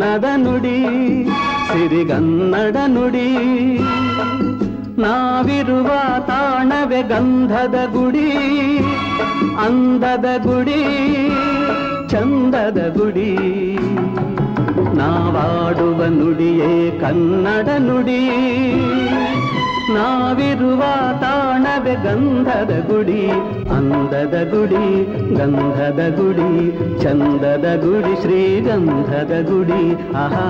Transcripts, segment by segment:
ಬಣ್ಣದ ನುಡಿ ಸಿರಿಗನ್ನಡ ನುಡಿ. ನಾವಿರುವ ತಾಣವೇ ಗಂಧದ ಗುಡಿ, ಅಂದದ ಗುಡಿ, ಚಂದದ ಗುಡಿ. ನಾವಾಡುವ ನುಡಿಯೇ ಕನ್ನಡ ನುಡಿ. ನಾವಿರುವ ತಾಣವೇ ಗಂಧದ ಗುಡಿ, ಅಂದದ ಗುಡಿ, ಗಂಧದ ಗುಡಿ, ಚಂದದ ಗುಡಿ, ಶ್ರೀಗಂಧದ ಗುಡಿ. ಆಹಾ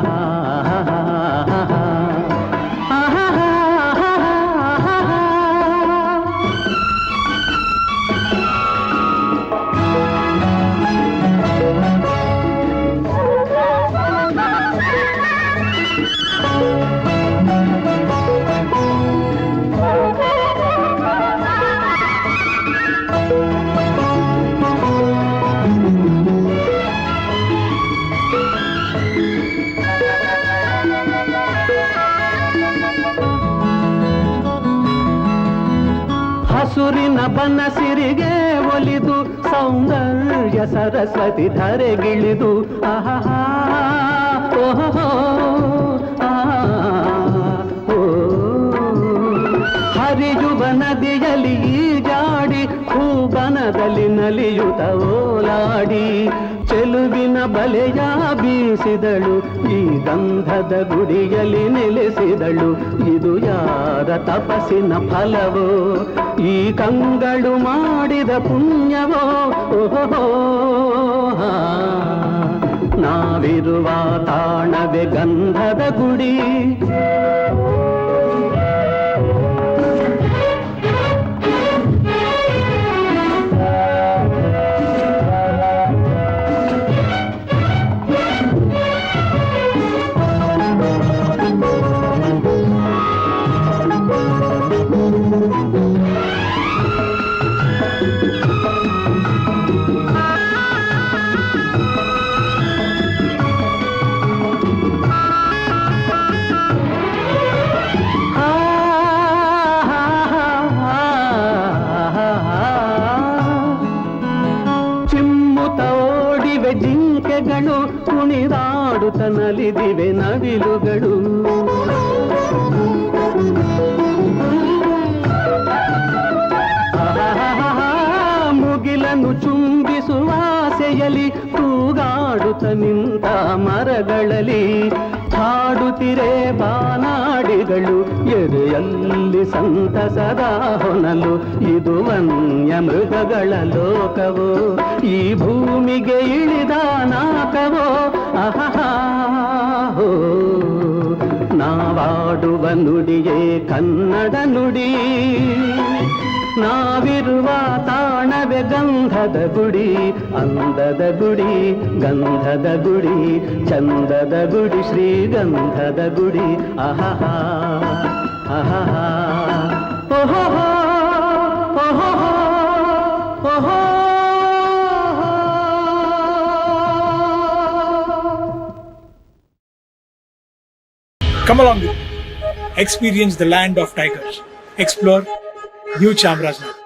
ಹಸುರಿನ ಬನಸಿರಿಗೆ ಒಲಿದು ಸೌಂದರ್ಯ ಸರಸ್ವತಿ ಧರೆಗಿಳಿದು ಆಹಾ ಓಹೋ ಹರಿಯುವ ನದಿಯಲ್ಲಿ ಈಜಾಡಿ ಹೂಬನದಲ್ಲಿ ನಲಿಯುತ್ತ ಓಲಾಡಿ ಚೆಲುವಿನ ಬಲೆಯ ಬೀಸಿದಳು ಈ ಗಂಧದ ಗುಡಿಯಲ್ಲಿ ನೆಲೆಸಿದಳು. ಇದು ಯಾರ ತಪಸ್ಸಿನ ಫಲವೋ, ಈ ಕಂಗಳು ಮಾಡಿದ ಪುಣ್ಯವೋ. ಓಹೋ ನಾವಿರುವ ತಾಣವೇ ಗಂಧದ ಗುಡಿ. ಜಿಂಕೆಗಳು ಕುಣಿದಾಡುತ್ತ ನಲಿದಿವೆ ನವಿಲುಗಳು. ಮುಗಿಲನ್ನು ಚುಂಬಿಸುವ ಆಸೆಯಲ್ಲಿ ತೂಗಾಡುತ್ತ ನಿಂತ ಮರಗಳಲ್ಲಿ ಹಾಡುತ್ತಿರೆ ಬಾನಾಡಿಗಳು ಎದೆಯಲ್ಲಿ ಸಂತಸದ ಹೊನಲು. ಇದು ವನ್ಯ ಮೃಗಗಳ ಲೋಕವೋ, ಈ ಭೂಮಿಗೆ ಇಳಿದ ನಾಕವೋ. ಆಹಾ ನಾವಾಡುವ ನುಡಿಯೇ ಕನ್ನಡ ನುಡಿ. ನಾವಿರುವ ತಾಣವೇ ಗಂಧದ ಗುಡಿ, ಅಂದದ ಗುಡಿ, ಗಂಧದ ಗುಡಿ, ಚಂದದ ಗುಡಿ, ಶ್ರೀಗಂಧದ ಗುಡಿ. ಆಹಾ ಆಹಾ ಓಹೋ ಓಹೋ ಓಹೋ. Come along with me. Experience the land of tigers. Explore New Chamarajanagar.